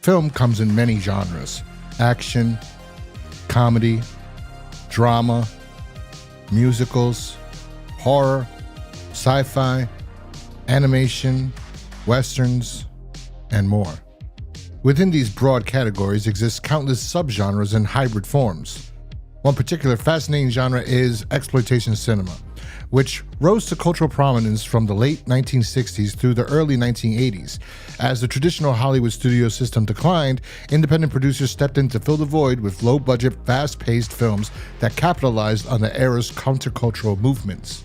Film comes in many genres: action, comedy, drama, musicals, horror, sci-fi, animation, westerns, and more. Within these broad categories exist countless subgenres and hybrid forms. One particular fascinating genre is exploitation cinema, which rose to cultural prominence from the late 1960s through the early 1980s. As the traditional Hollywood studio system declined, independent producers stepped in to fill the void with low-budget, fast-paced films that capitalized on the era's countercultural movements.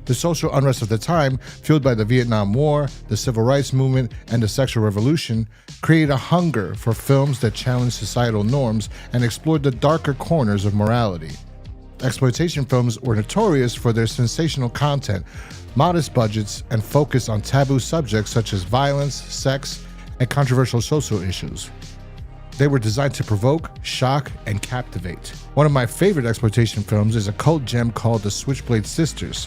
The social unrest of the time, fueled by the Vietnam War, the Civil Rights Movement, and the Sexual Revolution, created a hunger for films that challenged societal norms and explored the darker corners of morality. Exploitation films were notorious for their sensational content, modest budgets, and focus on taboo subjects such as violence, sex, and controversial social issues. They were designed to provoke, shock, and captivate. One of my favorite exploitation films is a cult gem called The Switchblade Sisters.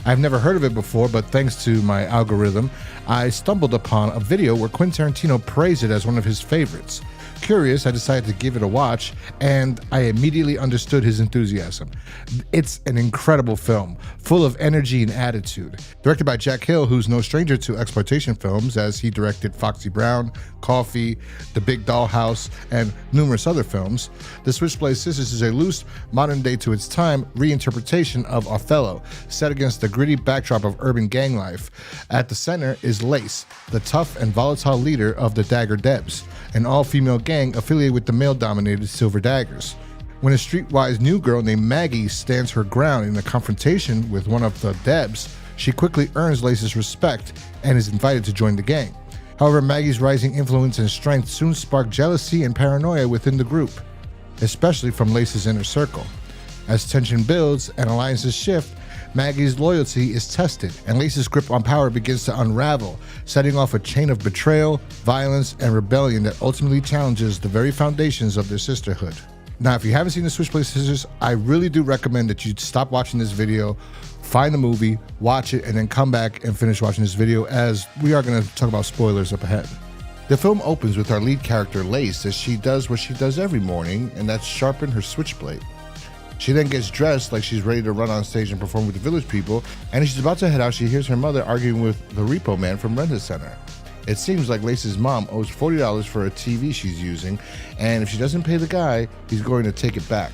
I've never heard of it before, but thanks to my algorithm, I stumbled upon a video where Quentin Tarantino praised it as one of his favorites. Curious, I decided to give it a watch, and I immediately understood his enthusiasm. It's an incredible film, full of energy and attitude. Directed by Jack Hill, who's no stranger to exploitation films, as he directed Foxy Brown, Coffee, The Big Dollhouse, and numerous other films, The Switchblade Sisters is a loose, modern-day to its time reinterpretation of Othello, set against the gritty backdrop of urban gang life. At the center is Lace, the tough and volatile leader of the Dagger Debs, an all-female gang affiliated with the male-dominated Silver Daggers. When a streetwise new girl named Maggie stands her ground in a confrontation with one of the Debs, she quickly earns Lace's respect and is invited to join the gang. However, Maggie's rising influence and strength soon spark jealousy and paranoia within the group, especially from Lace's inner circle. As tension builds and alliances shift, Maggie's loyalty is tested, and Lace's grip on power begins to unravel, setting off a chain of betrayal, violence, and rebellion that ultimately challenges the very foundations of their sisterhood. Now, if you haven't seen The Switchblade Sisters, I really do recommend that you stop watching this video, find the movie, watch it, and then come back and finish watching this video, as we are going to talk about spoilers up ahead. The film opens with our lead character, Lace, as she does what she does every morning, and that's sharpen her switchblade. She then gets dressed like she's ready to run on stage and perform with the village people, and as she's about to head out, she hears her mother arguing with the repo man from Rent-A-Center. It seems like Lace's mom owes $40 for a TV she's using, and if she doesn't pay the guy, he's going to take it back.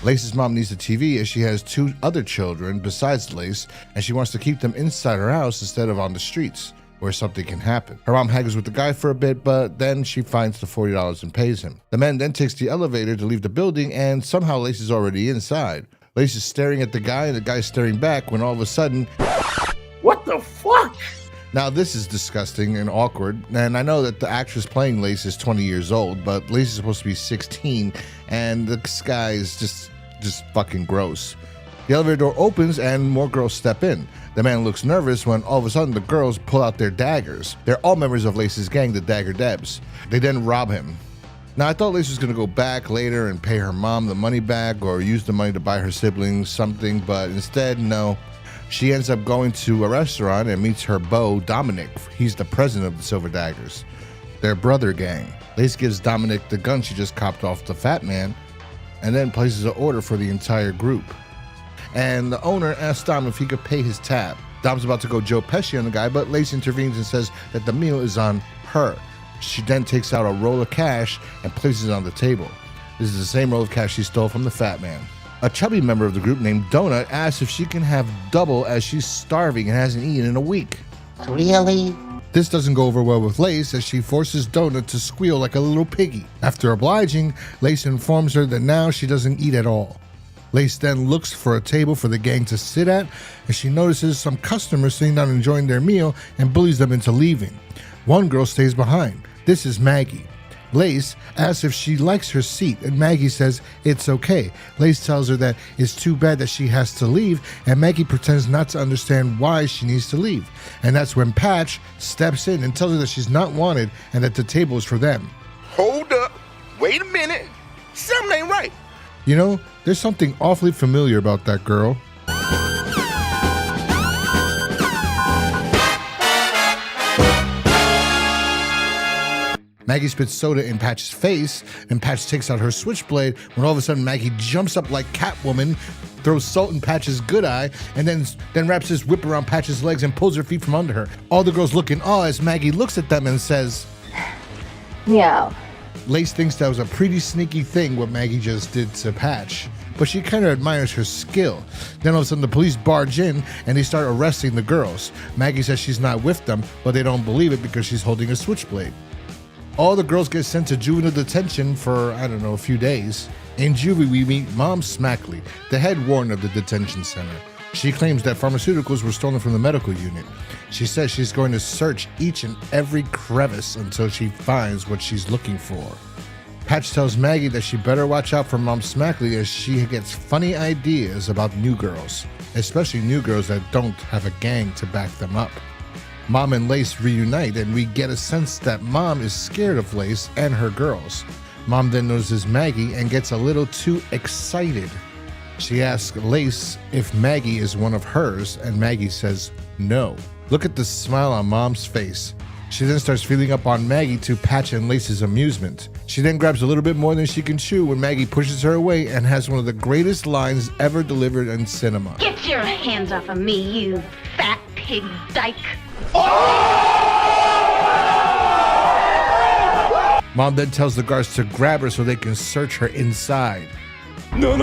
Lace's mom needs the TV as she has two other children besides Lace, and she wants to keep them inside her house instead of on the streets, where something can happen. Her mom haggles with the guy for a bit, but then she finds the $40 and pays him. The man then takes the elevator to leave the building, and somehow Lace is already inside. Lace is staring at the guy, and the guy's staring back when all of a sudden, What the fuck? now this is disgusting and awkward, and I know that the actress playing Lace is 20 years old, but Lace is supposed to be 16, and this guy is just fucking gross. The elevator door opens and more girls step in. The man looks nervous when all of a sudden the girls pull out their daggers. They're all members of Lace's gang, the Dagger Debs. They then rob him. Now, I thought Lace was going to go back later and pay her mom the money back or use the money to buy her siblings something, but instead, no. She ends up going to a restaurant and meets her beau, Dominic. He's the president of the Silver Daggers, their brother gang. Lace gives Dominic the gun she just copped off the fat man and then places an order for the entire group. And the owner asks Dom if he could pay his tab. Dom's about to go Joe Pesci on the guy, but Lace intervenes and says that the meal is on her. She then takes out a roll of cash and places it on the table. This is the same roll of cash she stole from the fat man. A chubby member of the group named Donut asks if she can have double as she's starving and hasn't eaten in a week. Really? This doesn't go over well with Lace as she forces Donut to squeal like a little piggy. After obliging, Lace informs her that now she doesn't eat at all. Lace then looks for a table for the gang to sit at, and she notices some customers sitting down enjoying their meal and bullies them into leaving. One girl stays behind. This is Maggie. Lace asks if she likes her seat, and Maggie says it's okay. Lace tells her that it's too bad that she has to leave, and Maggie pretends not to understand why she needs to leave. And that's when Patch steps in and tells her that she's not wanted and that the table is for them. Hold up. Wait a minute. Something ain't right. You know, there's something awfully familiar about that girl. Maggie spits soda in Patch's face, and Patch takes out her switchblade when all of a sudden Maggie jumps up like Catwoman, throws salt in Patch's good eye, and then wraps his whip around Patch's legs and pulls her feet from under her. All the girls look in awe as Maggie looks at them and says, "Meow." Lace thinks that was a pretty sneaky thing what Maggie just did to Patch, but she kind of admires her skill. Then all of a sudden the police barge in and they start arresting the girls. Maggie says she's not with them, but they don't believe it because she's holding a switchblade. All the girls get sent to juvenile detention for, I don't know, a few days. In Juvie, we meet Mom Smackley, the head warden of the detention center. She claims that pharmaceuticals were stolen from the medical unit. She says she's going to search each and every crevice until she finds what she's looking for. Patch tells Maggie that she better watch out for Mom Smackley as she gets funny ideas about new girls, especially new girls that don't have a gang to back them up. Mom and Lace reunite, and we get a sense that Mom is scared of Lace and her girls. Mom then notices Maggie and gets a little too excited. She asks Lace if Maggie is one of hers, and Maggie says no. Look at the smile on Mom's face. She then starts feeling up on Maggie to Patch and Lace's amusement. She then grabs a little bit more than she can chew when Maggie pushes her away and has one of the greatest lines ever delivered in cinema. Get your hands off of me, you fat pig dyke. Mom then tells the guards to grab her so they can search her inside. No.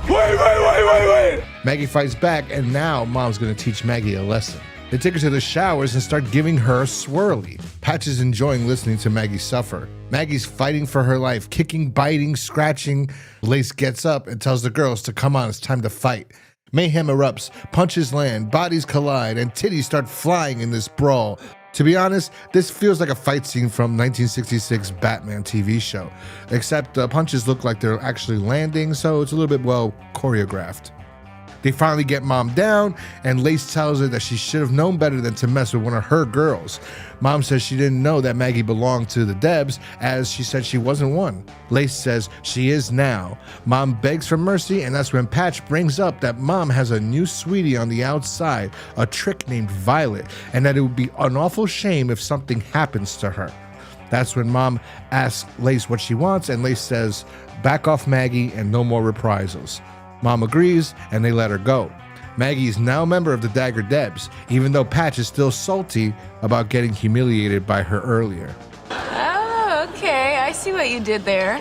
Wait. Maggie fights back, and now Mom's gonna teach Maggie a lesson. They take her to the showers and start giving her a swirly. Patch is enjoying listening to Maggie suffer. Maggie's fighting for her life, kicking, biting, scratching. Lace gets up and tells the girls to come on, it's time to fight. Mayhem erupts, punches land, bodies collide, and titties start flying in this brawl. To be honest, this feels like a fight scene from 1966 Batman TV show, except the punches look like they're actually landing, so it's a little bit well choreographed. They finally get Mom down, and Lace tells her that she should have known better than to mess with one of her girls. Mom says she didn't know that Maggie belonged to the Debs, as she said she wasn't one. Lace says she is now. Mom begs for mercy, and that's when Patch brings up that Mom has a new sweetie on the outside, a trick named Violet, and that it would be an awful shame if something happens to her. That's when Mom asks Lace what she wants, and Lace says, back off Maggie and no more reprisals. Mom agrees, and they let her go. Maggie is now a member of the Dagger Debs, even though Patch is still salty about getting humiliated by her earlier. Oh, okay. I see what you did there.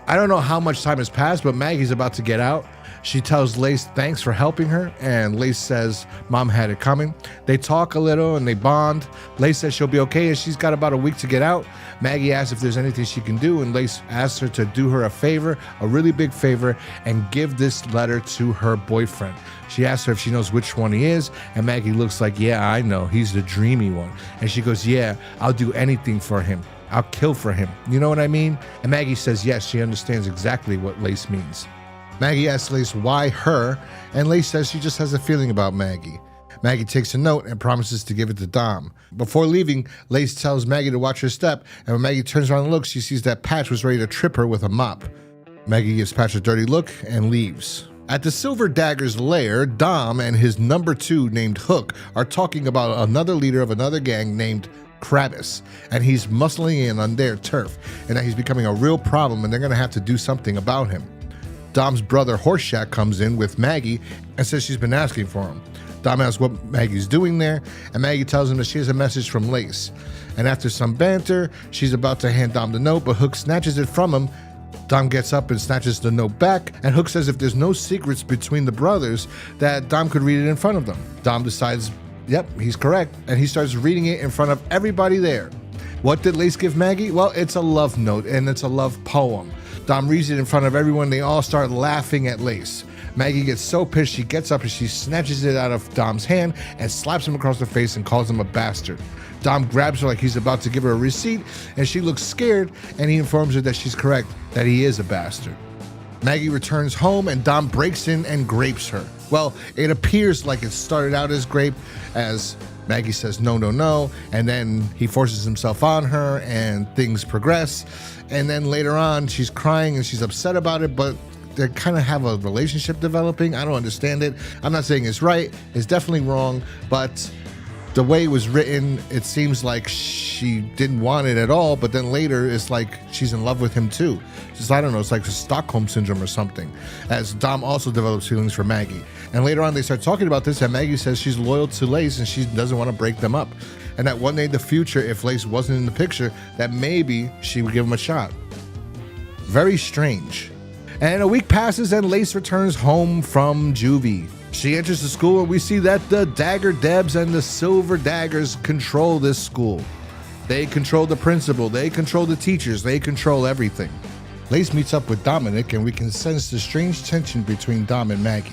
I don't know how much time has passed, but Maggie's about to get out. She tells Lace thanks for helping her, and Lace says Mom had it coming. They talk a little and they bond. Lace says she'll be okay as she's got about a week to get out. Maggie asks if there's anything she can do, and Lace asks her to do her a favor, a really big favor, and give this letter to her boyfriend. She asks her if she knows which one he is, and Maggie looks like, yeah, I know, he's the dreamy one. And she goes, yeah, I'll do anything for him. I'll kill for him. You know what I mean? And Maggie says yes, she understands exactly what Lace means. Maggie asks Lace why her, and Lace says she just has a feeling about Maggie. Maggie takes a note and promises to give it to Dom. Before leaving, Lace tells Maggie to watch her step, and when Maggie turns around and looks, she sees that Patch was ready to trip her with a mop. Maggie gives Patch a dirty look and leaves. At the Silver Dagger's lair, Dom and his number 2 named Hook are talking about another leader of another gang named Kravis, and he's muscling in on their turf, and that he's becoming a real problem and they're gonna have to do something about him. Dom's brother Horseshack comes in with Maggie and says she's been asking for him. Dom asks what Maggie's doing there, and Maggie tells him that she has a message from Lace. And after some banter, she's about to hand Dom the note, but Hook snatches it from him. Dom gets up and snatches the note back, and Hook says if there's no secrets between the brothers, that Dom could read it in front of them. Dom decides, yep, he's correct, and he starts reading it in front of everybody there. What did Lace give Maggie? Well, it's a love note, and it's a love poem. Dom reads it in front of everyone. They all start laughing at Lace. Maggie gets so pissed, she gets up and she snatches it out of Dom's hand and slaps him across the face and calls him a bastard. Dom grabs her like he's about to give her a receipt, and she looks scared, and he informs her that she's correct, that he is a bastard. Maggie returns home, and Dom breaks in and grapes her. Well, it appears like it started out as grape, as Maggie says no, no, no, and then he forces himself on her, and things progress. And then later on, she's crying and she's upset about it, but they kind of have a relationship developing. I don't understand it. I'm not saying it's right. It's definitely wrong, but The way it was written, it seems like she didn't want it at all, but then later it's like she's in love with him too. Just, I don't know, it's like a Stockholm syndrome or something, as Dom also develops feelings for Maggie. And later on they start talking about this, and Maggie says she's loyal to Lace and she doesn't want to break them up. And that one day in the future, if Lace wasn't in the picture, that maybe she would give him a shot. Very strange. And a week passes and Lace returns home from Juvie. She enters the school and we see that the Dagger Debs and the Silver Daggers control this school. They control the principal, they control the teachers, they control everything. Lace meets up with Dominic and we can sense the strange tension between Dom and Maggie.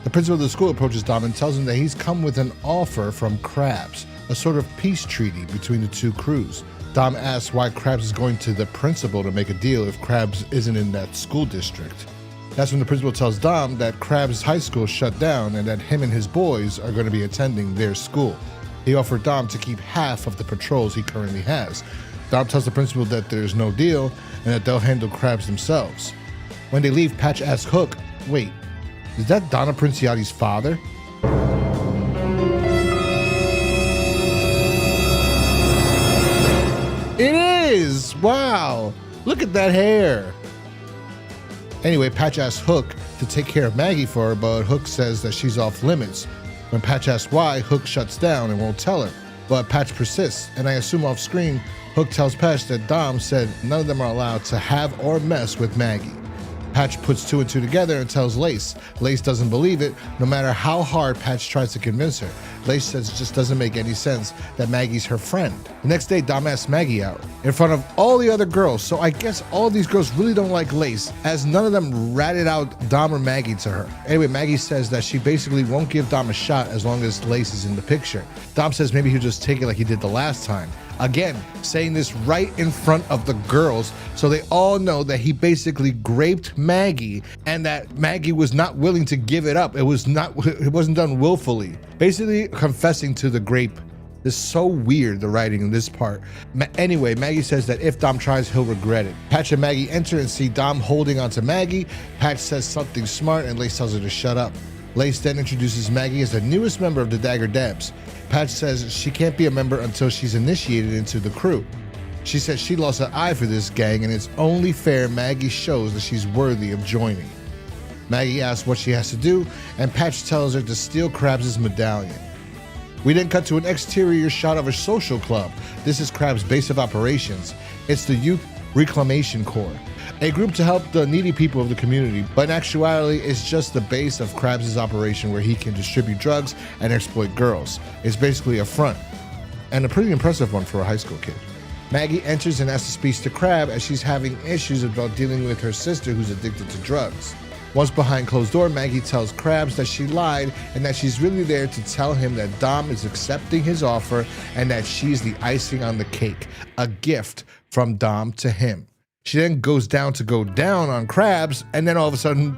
The principal of the school approaches Dom and tells him that he's come with an offer from Krabs, a sort of peace treaty between the two crews. Dom asks why Krabs is going to the principal to make a deal if Krabs isn't in that school district. That's when the principal tells Dom that Krabs' high school shut down and that him and his boys are going to be attending their school. He offered Dom to keep half of the patrols he currently has. Dom tells the principal that there's no deal and that they'll handle Krabs themselves. When they leave, Patch asks Hook, wait, is that Donna Princiati's father? It is! Wow! Look at that hair! Anyway, Patch asks Hook to take care of Maggie for her, but Hook says that she's off limits. When Patch asks why, Hook shuts down and won't tell her. But Patch persists, and I assume off screen, Hook tells Patch that Dom said none of them are allowed to have or mess with Maggie. Patch puts two and two together and tells Lace. Lace doesn't believe it, no matter how hard Patch tries to convince her. Lace says it just doesn't make any sense that Maggie's her friend. The next day, Dom asks Maggie out in front of all the other girls, so I guess all these girls really don't like Lace, as none of them ratted out Dom or Maggie to her. Anyway, Maggie says that she basically won't give Dom a shot as long as Lace is in the picture. Dom says maybe he'll just take it like he did the last time. Again, saying this right in front of the girls so they all know that he basically raped Maggie and that Maggie was not willing to give it up. It wasn't done willfully. Basically confessing to the grape. It's so weird, the writing in this part. Anyway, Maggie says that if Dom tries, he'll regret it. Patch and Maggie enter and see Dom holding onto Maggie. Patch says something smart and Lace tells her to shut up. Lace then introduces Maggie as the newest member of the Dagger Debs. Patch says she can't be a member until she's initiated into the crew. She says she lost an eye for this gang and it's only fair Maggie shows that she's worthy of joining. Maggie asks what she has to do and Patch tells her to steal Krabs' medallion. We then cut to an exterior shot of a social club. This is Krabs' base of operations. It's the Youth Reclamation Corps, a group to help the needy people of the community, but in actuality, it's just the base of Krabs' operation where he can distribute drugs and exploit girls. It's basically a front, and a pretty impressive one for a high school kid. Maggie enters and asks to speak to Krab as she's having issues about dealing with her sister who's addicted to drugs. Once behind closed door, Maggie tells Krabs that she lied and that she's really there to tell him that Dom is accepting his offer and that she's the icing on the cake, a gift from Dom to him. She then goes down on Krabs, and then all of a sudden,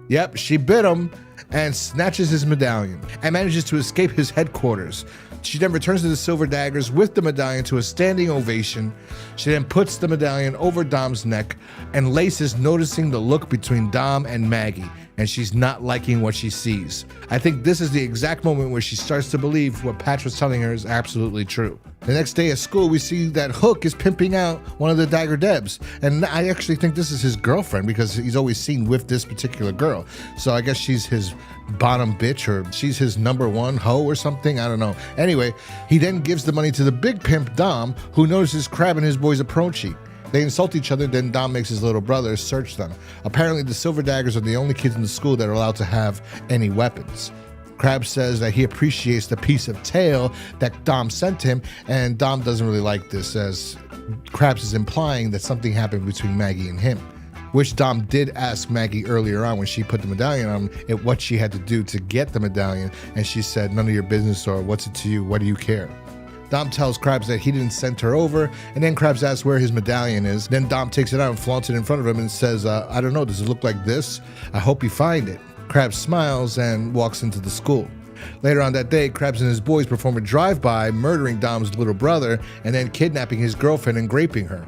yep, she bit him and snatches his medallion and manages to escape his headquarters. She then returns to the Silver Daggers with the medallion to a standing ovation. She then puts the medallion over Dom's neck, and Lace is noticing the look between Dom and Maggie, and she's not liking what she sees. I think this is the exact moment where she starts to believe what Patch was telling her is absolutely true. The next day at school, we see that Hook is pimping out one of the Dagger Debs, and I actually think this is his girlfriend because he's always seen with this particular girl. So I guess she's his bottom bitch, or she's his number one hoe or something, I don't know. Anyway, he then gives the money to the big pimp Dom, who notices Krab and his boys approaching. They insult each other, then Dom makes his little brother search them. Apparently the Silver Daggers are the only kids in the school that are allowed to have any weapons. Krab says that he appreciates the piece of tail that Dom sent him, and Dom doesn't really like this, as Krabs is implying that something happened between Maggie and him, which Dom did ask Maggie earlier on when she put the medallion on what she had to do to get the medallion, and she said, none of your business, or what's it to you, what do you care? Dom tells Krabs that he didn't send her over, and then Krabs asks where his medallion is. Then Dom takes it out and flaunts it in front of him and says, I don't know, does it look like this? I hope you find it. Krabs smiles and walks into the school. Later on that day, Krabs and his boys perform a drive-by, murdering Dom's little brother and then kidnapping his girlfriend and raping her.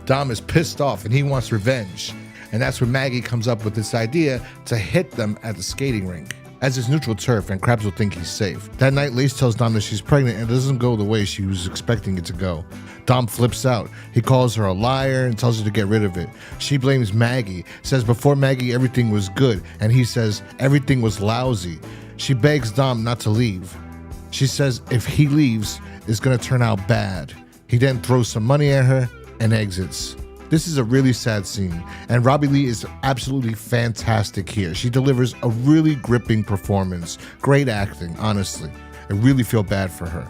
Dom is pissed off and he wants revenge. And that's when Maggie comes up with this idea to hit them at the skating rink. as it's neutral turf and Krabs will think he's safe. That night, Lace tells Dom that she's pregnant and it doesn't go the way she was expecting it to go. Dom flips out. He calls her a liar and tells her to get rid of it. She blames Maggie, says before Maggie everything was good, and he says everything was lousy. She begs Dom not to leave. She says if he leaves, it's gonna turn out bad. He then throws some money at her and exits. This is a really sad scene, and Robbie Lee is absolutely fantastic here. She delivers a really gripping performance. Great acting, honestly. I really feel bad for her.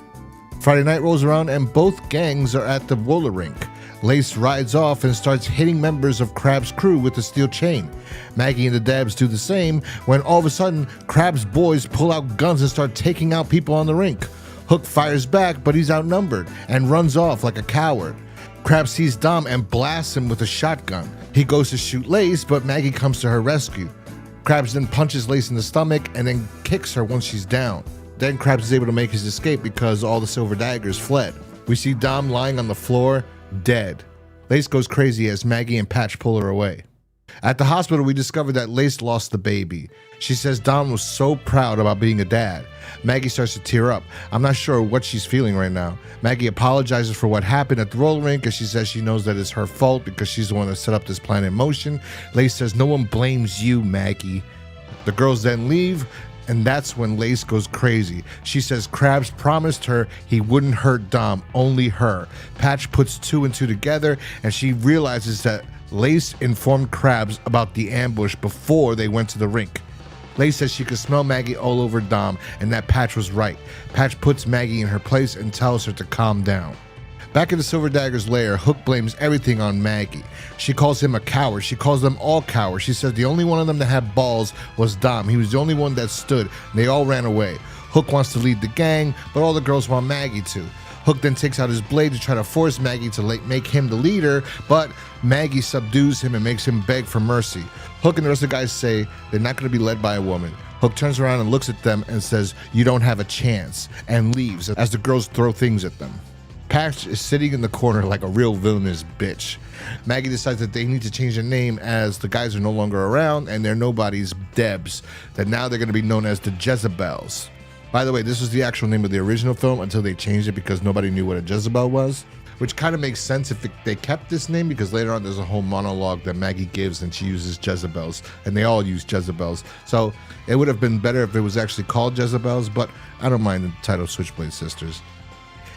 Friday night rolls around and both gangs are at the roller rink. Lace rides off and starts hitting members of Krabs' crew with a steel chain. Maggie and the Debs do the same when all of a sudden, Krabs' boys pull out guns and start taking out people on the rink. Hook fires back, but he's outnumbered and runs off like a coward. Krabs sees Dom and blasts him with a shotgun. He goes to shoot Lace, but Maggie comes to her rescue. Krabs then punches Lace in the stomach and then kicks her once she's down. Then Krabs is able to make his escape because all the silver daggers fled. We see Dom lying on the floor, dead. Lace goes crazy as Maggie and Patch pull her away. At the hospital, we discover that Lace lost the baby. She says Dom was so proud about being a dad. Maggie starts to tear up. I'm not sure what she's feeling right now. Maggie apologizes for what happened at the roller rink, and she says she knows that it's her fault because she's the one that set up this plan in motion. Lace says, no one blames you, Maggie. The girls then leave, and that's when Lace goes crazy. She says Krabs promised her he wouldn't hurt Dom, only her. Patch puts two and two together, and she realizes that Lace informed Krabs about the ambush before they went to the rink. Lace says she could smell Maggie all over Dom and that Patch was right. Patch puts Maggie in her place and tells her to calm down. Back in the Silver Dagger's lair, Hook blames everything on Maggie. She calls him a coward. She calls them all cowards. She says the only one of them that had balls was Dom. He was the only one that stood, and they all ran away. Hook wants to lead the gang, but all the girls want Maggie to. Hook then takes out his blade to try to force Maggie to make him the leader, but Maggie subdues him and makes him beg for mercy. Hook and the rest of the guys say they're not going to be led by a woman. Hook turns around and looks at them and says, you don't have a chance, and leaves as the girls throw things at them. Patch is sitting in the corner like a real villainous bitch. Maggie decides that they need to change their name as the guys are no longer around and they're nobody's Debs, that now they're going to be known as the Jezebels. By the way, this was the actual name of the original film until they changed it because nobody knew what a Jezebel was, which kind of makes sense if they kept this name because later on there's a whole monologue that Maggie gives and she uses Jezebels, and they all use Jezebels. So it would have been better if it was actually called Jezebels, but I don't mind the title Switchblade Sisters.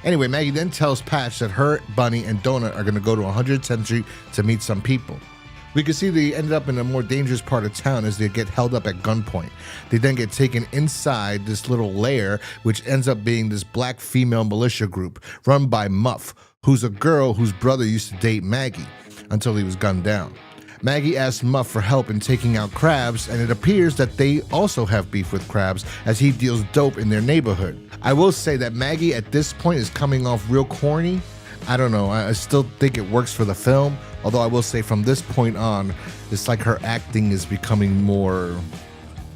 Anyway, Maggie then tells Patch that her, Bunny, and Donut are going to go to 110th Street to meet some people. We can see they ended up in a more dangerous part of town as they get held up at gunpoint. They then get taken inside this little lair, which ends up being this black female militia group run by Muff, who's a girl whose brother used to date Maggie until he was gunned down. Maggie asks Muff for help in taking out Krabs, and it appears that they also have beef with Krabs as he deals dope in their neighborhood. I will say that Maggie at this point is coming off real corny. I don't know, I still think it works for the film, although I will say from this point on, it's like her acting is becoming more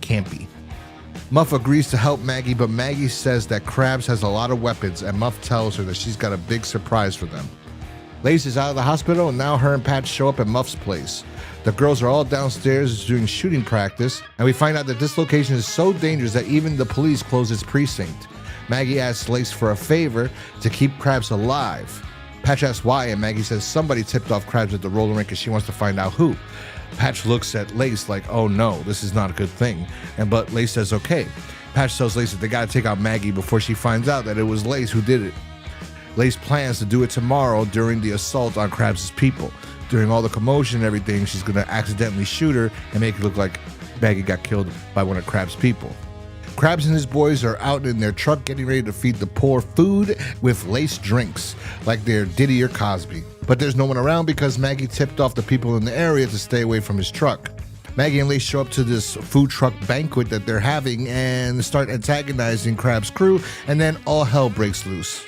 campy. Muff agrees to help Maggie, but Maggie says that Krabs has a lot of weapons, and Muff tells her that she's got a big surprise for them. Lace is out of the hospital, and now her and Patch show up at Muff's place. The girls are all downstairs doing shooting practice, and we find out that this location is so dangerous that even the police close its precinct. Maggie asks Lace for a favor to keep Krabs alive. Patch asks why, and Maggie says somebody tipped off Krabs at the roller rink and she wants to find out who. Patch looks at Lace like, oh no, this is not a good thing. But Lace says okay. Patch tells Lace that they gotta take out Maggie before she finds out that it was Lace who did it. Lace plans to do it tomorrow during the assault on Krabs' people. During all the commotion and everything, she's gonna accidentally shoot her and make it look like Maggie got killed by one of Krabs' people. Krabs and his boys are out in their truck getting ready to feed the poor food with Lace drinks, like they're Diddy or Cosby. But there's no one around because Maggie tipped off the people in the area to stay away from his truck. Maggie and Lace show up to this food truck banquet that they're having and start antagonizing Krabs' crew, and then all hell breaks loose.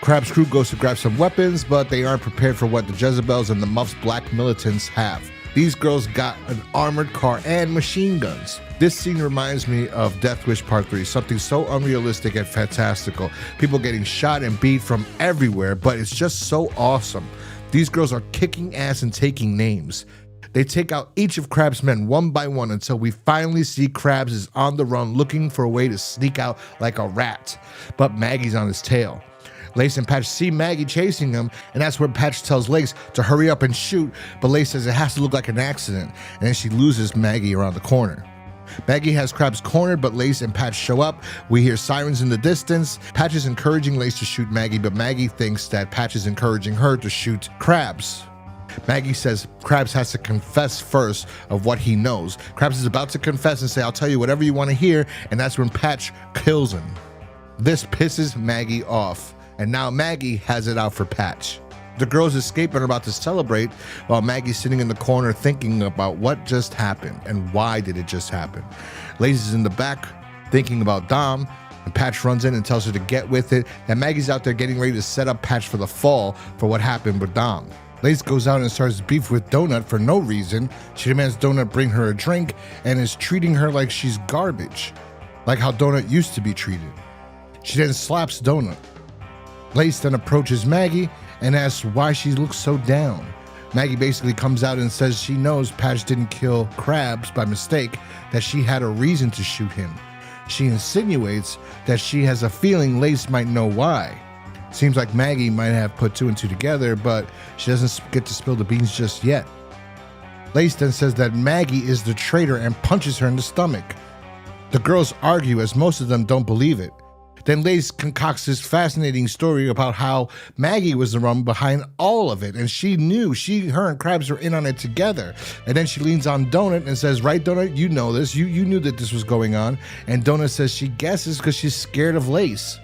Krabs' crew goes to grab some weapons, but they aren't prepared for what the Jezebels and the Muff's black militants have. These girls got an armored car and machine guns. This scene reminds me of Death Wish Part 3, something so unrealistic and fantastical. People getting shot and beat from everywhere, but it's just so awesome. These girls are kicking ass and taking names. They take out each of Crab's men one by one until we finally see Krabs is on the run looking for a way to sneak out like a rat, but Maggie's on his tail. Lace and Patch see Maggie chasing him, and that's where Patch tells Lace to hurry up and shoot, but Lace says it has to look like an accident, and then she loses Maggie around the corner. Maggie has Krabs cornered, but Lace and Patch show up. We hear sirens in the distance. Patch is encouraging Lace to shoot Maggie, but Maggie thinks that Patch is encouraging her to shoot Krabs. Maggie says Krabs has to confess first of what he knows. Krabs is about to confess and say, I'll tell you whatever you want to hear, and that's when Patch kills him. This pisses Maggie off, and now Maggie has it out for Patch. The girls escape and are about to celebrate while Maggie's sitting in the corner thinking about what just happened and why did it just happen. Lace is in the back thinking about Dom, and Patch runs in and tells her to get with it, and Maggie's out there getting ready to set up Patch for the fall for what happened with Dom. Lace goes out and starts beef with Donut for no reason. She demands Donut bring her a drink and is treating her like she's garbage, like how Donut used to be treated. She then slaps Donut. Lace then approaches Maggie and asks why she looks so down. Maggie basically comes out and says she knows Patch didn't kill Krabs by mistake, that she had a reason to shoot him. She insinuates that she has a feeling Lace might know why. Seems like Maggie might have put two and two together, but she doesn't get to spill the beans just yet. Lace then says that Maggie is the traitor and punches her in the stomach. The girls argue as most of them don't believe it. Then Lace concocts this fascinating story about how Maggie was the one behind all of it, and she knew, her and Krabs were in on it together. And then she leans on Donut and says, right, Donut, you know this, you knew that this was going on. And Donut says she guesses because she's scared of Lace.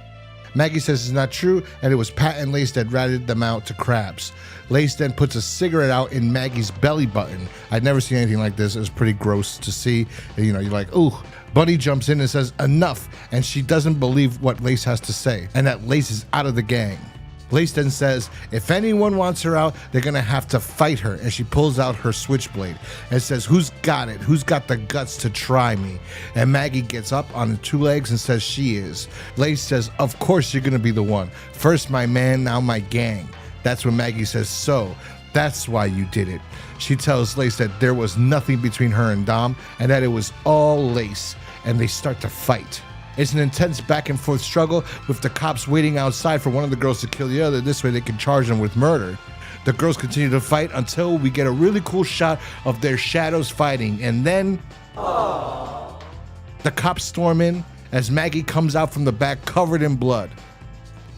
Maggie says it's not true, and it was Pat and Lace that ratted them out to Krabs. Lace then puts a cigarette out in Maggie's belly button. I'd never seen anything like this. It was pretty gross to see. You know, you're like, ooh. Bunny jumps in and says enough, and she doesn't believe what Lace has to say, and that Lace is out of the gang. Lace then says if anyone wants her out, they're gonna have to fight her, and she pulls out her Switchblade and says, who's got it? Who's got the guts to try me? And Maggie gets up on her two legs and says she is. Lace says, of course you're gonna be the one. First my man, now my gang. That's when Maggie says, so that's why you did it. She tells Lace that there was nothing between her and Dom, and that it was all Lace, and they start to fight. It's an intense back and forth struggle with the cops waiting outside for one of the girls to kill the other. This way they can charge them with murder. The girls continue to fight until we get a really cool shot of their shadows fighting, and then the cops storm in as Maggie comes out from the back covered in blood.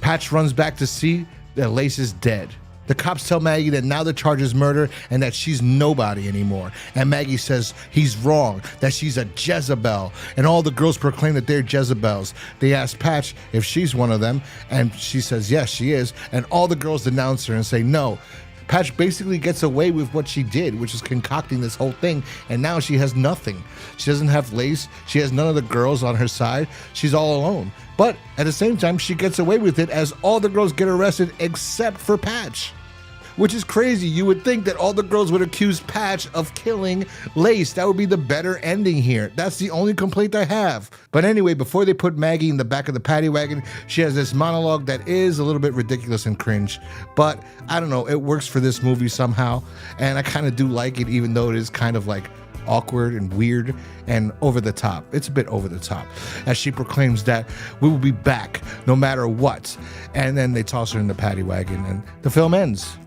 Patch runs back to see that Lace is dead. The cops tell Maggie that now the charge is murder and that she's nobody anymore. And Maggie says he's wrong, that she's a Jezebel. And all the girls proclaim that they're Jezebels. They ask Patch if she's one of them, and she says yes, she is. And all the girls denounce her and say no. Patch basically gets away with what she did, which is concocting this whole thing, and now she has nothing. She doesn't have Lace. She has none of the girls on her side. She's all alone. But at the same time, she gets away with it as all the girls get arrested except for Patch. Which is crazy. You would think that all the girls would accuse Patch of killing Lace. That would be the better ending here. That's the only complaint I have. But anyway, before they put Maggie in the back of the paddy wagon, she has this monologue that is a little bit ridiculous and cringe. But I don't know, it works for this movie somehow. And I kind of do like it, even though it is kind of like awkward and weird and over the top. It's a bit over the top as she proclaims that we will be back no matter what. And then they toss her in the paddy wagon and the film ends.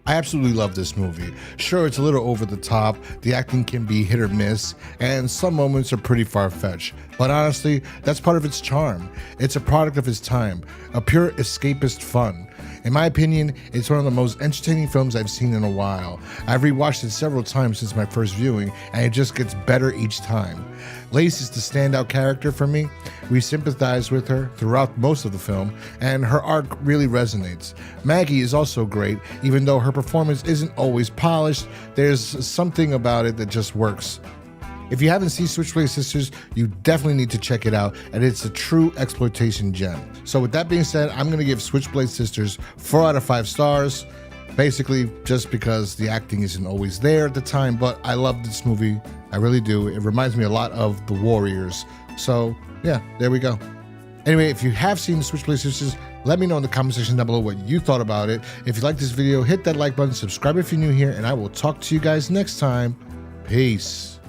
I absolutely love this movie. Sure, it's a little over the top, the acting can be hit or miss, and some moments are pretty far-fetched. But honestly, that's part of its charm. It's a product of its time, a pure escapist fun. In my opinion, it's one of the most entertaining films I've seen in a while. I've rewatched it several times since my first viewing, and it just gets better each time. Lace is the standout character for me. We sympathize with her throughout most of the film, and her arc really resonates. Maggie is also great, even though her performance isn't always polished. There's something about it that just works. If you haven't seen Switchblade Sisters, you definitely need to check it out, and it's a true exploitation gem. So with that being said, I'm going to give Switchblade Sisters 4 out of 5 stars, basically just because the acting isn't always there at the time, but I love this movie. I really do. It reminds me a lot of The Warriors. So yeah, there we go. Anyway, if you have seen the Switchblade Sisters, Let me know in the comment section down below what you thought about it. If you like this video, hit that like button, subscribe if you're new here, and I will talk to you guys next time. Peace.